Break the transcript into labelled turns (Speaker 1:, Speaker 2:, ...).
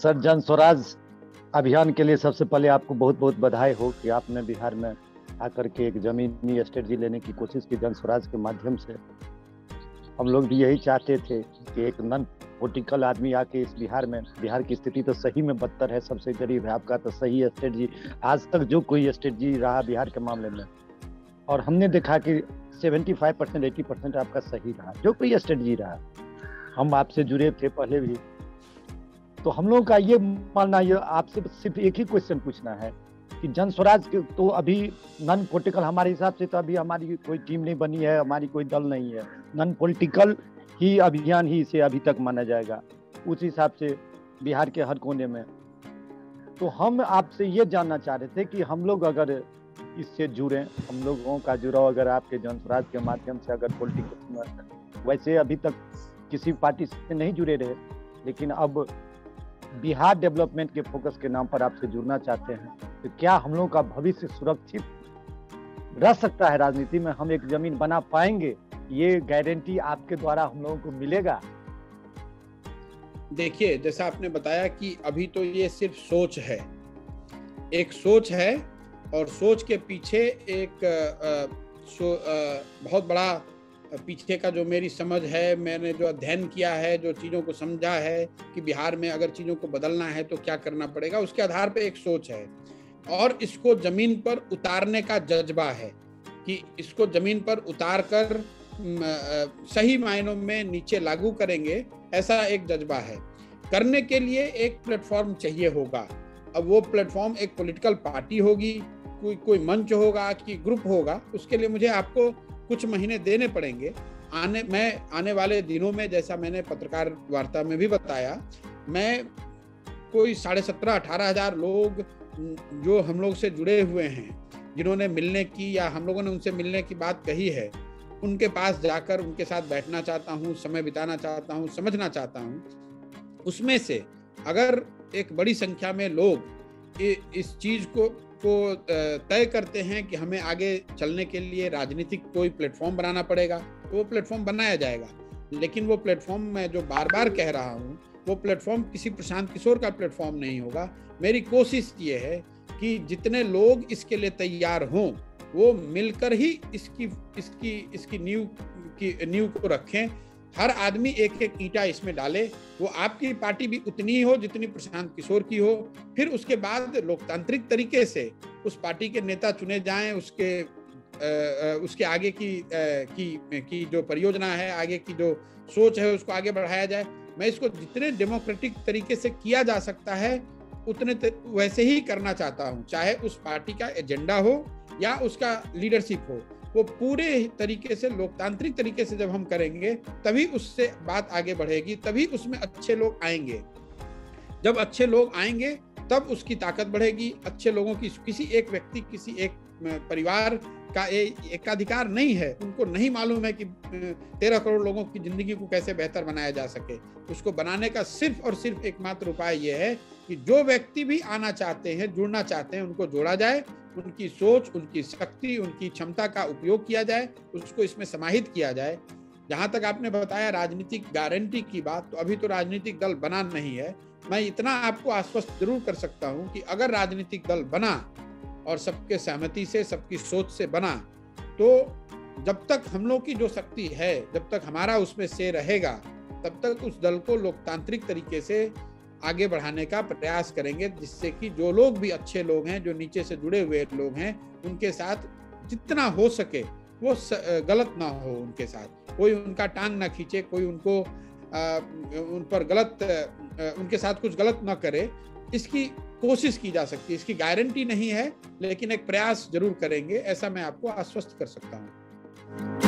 Speaker 1: Sir, जन स्वराज अभियान के लिए सबसे पहले आपको बहुत बहुत बधाई हो कि आपने बिहार में आकर के एक जमीनी स्ट्रेटजी लेने की कोशिश की जन स्वराज के माध्यम से। हम लोग भी यही चाहते थे कि एक नॉन पॉलिटिकल आदमी आके इस बिहार की स्थिति तो सही में बदतर है, सबसे गरीब है। आपका तो सही स्ट्रेटजी आज तक जो कोई स्ट्रेटजी रहा बिहार के मामले में, और हमने देखा कि 75% 80% आपका सही रहा, जो कोई स्ट्रेटजी रहा। हम आपसे जुड़े थे पहले भी, तो हम लोगों का ये मानना, ये आपसे सिर्फ एक ही क्वेश्चन पूछना है कि जन स्वराज तो अभी नॉन पॉलिटिकल, हमारे हिसाब से तो अभी हमारी कोई टीम नहीं बनी है, हमारी कोई दल नहीं है, नॉन पॉलिटिकल ही अभियान ही इसे अभी तक माना जाएगा उस हिसाब से बिहार के हर कोने में। तो हम आपसे ये जानना चाह रहे थे कि हम लोग अगर इससे जुड़े, हम लोगों का जुड़ाव अगर आपके जन स्वराज के माध्यम से अगर पॉलिटिक्स में, वैसे अभी तक किसी पार्टी से नहीं जुड़े रहे, लेकिन अब बिहार डेवलपमेंट के फोकस के नाम पर आपसे जुड़ना चाहते हैं, तो क्या हम लोगों का भविष्य सुरक्षित रह सकता है? राजनीति में हम एक जमीन बना पाएंगे? ये गारंटी आपके द्वारा हम लोगों को मिलेगा?
Speaker 2: देखिए, जैसा आपने बताया कि अभी तो ये सिर्फ सोच है, एक सोच है, और सोच के पीछे एक बहुत बड़ा पीछे का जो मेरी समझ है, मैंने जो अध्ययन किया है, जो चीज़ों को समझा है कि बिहार में अगर चीज़ों को बदलना है तो क्या करना पड़ेगा, उसके आधार पे एक सोच है, और इसको ज़मीन पर उतारने का जज्बा है कि इसको ज़मीन पर उतार कर सही मायनों में नीचे लागू करेंगे, ऐसा एक जज्बा है। करने के लिए एक प्लेटफॉर्म चाहिए होगा। अब वो प्लेटफॉर्म एक पॉलिटिकल पार्टी होगी, कोई मंच होगा कि ग्रुप होगा, उसके लिए मुझे आपको कुछ महीने देने पड़ेंगे। आने वाले दिनों में, जैसा मैंने पत्रकार वार्ता में भी बताया, मैं कोई 17,500-18 हज़ार लोग जो हम लोग से जुड़े हुए हैं, जिन्होंने मिलने की या हम लोगों ने उनसे मिलने की बात कही है, उनके पास जाकर उनके साथ बैठना चाहता हूँ, समय बिताना चाहता हूँ, समझना चाहता हूँ। उसमें से अगर एक बड़ी संख्या में लोग इस चीज़ को तय करते हैं कि हमें आगे चलने के लिए राजनीतिक कोई प्लेटफॉर्म बनाना पड़ेगा, तो वो प्लेटफॉर्म बनाया जाएगा। लेकिन वो प्लेटफॉर्म मैं जो बार बार कह रहा हूँ, वो प्लेटफॉर्म किसी प्रशांत किशोर का प्लेटफॉर्म नहीं होगा। मेरी कोशिश ये है कि जितने लोग इसके लिए तैयार हों, वो मिलकर ही इसकी नींव को रखें। हर आदमी एक एक ईंटा इसमें डाले। वो आपकी पार्टी भी उतनी ही हो जितनी प्रशांत किशोर की हो। फिर उसके बाद लोकतांत्रिक तरीके से उस पार्टी के नेता चुने जाएं, उसके आगे की जो परियोजना है, आगे की जो सोच है, उसको आगे बढ़ाया जाए। मैं इसको जितने डेमोक्रेटिक तरीके से किया जा सकता है उतने वैसे ही करना चाहता हूँ, चाहे उस पार्टी का एजेंडा हो या उसका लीडरशिप हो। वो पूरे तरीके से लोकतांत्रिक तरीके से जब हम करेंगे, तभी उससे बात आगे बढ़ेगी, तभी उसमें अच्छे लोग आएंगे। जब अच्छे लोग आएंगे तब उसकी ताकत बढ़ेगी। अच्छे लोगों की किसी एक व्यक्ति, किसी एक परिवार का एकाधिकार नहीं है। उनको नहीं मालूम है कि 13 करोड़ लोगों की जिंदगी को कैसे बेहतर बनाया जा सके। उसको बनाने का सिर्फ और सिर्फ एकमात्र उपाय यह है कि जो व्यक्ति भी आना चाहते हैं, जुड़ना चाहते हैं, उनको जोड़ा जाए, उनकी सोच, उनकी शक्ति, उनकी क्षमता का उपयोग किया जाए, उसको इसमें समाहित किया जाए। जहां तक आपने बताया राजनीतिक गारंटी की बात, तो अभी तो राजनीतिक दल बना नहीं है। मैं इतना आपको आश्वस्त जरूर कर सकता हूं कि अगर राजनीतिक दल बना और सबके सहमति से, सबकी सोच से बना, तो जब तक हम लोग की जो शक्ति है, जब तक हमारा उसमें से रहेगा, तब तक उस दल को लोकतांत्रिक तरीके से आगे बढ़ाने का प्रयास करेंगे, जिससे कि जो लोग भी अच्छे लोग हैं, जो नीचे से जुड़े हुए लोग हैं, उनके साथ जितना हो सके वो गलत ना हो, उनके साथ कोई उनका टांग ना खींचे, कोई उनको उन पर उनके साथ कुछ गलत ना करे। इसकी कोशिश की जा सकती है। इसकी गारंटी नहीं है, लेकिन एक प्रयास जरूर करेंगे, ऐसा मैं आपको आश्वस्त कर सकता हूँ।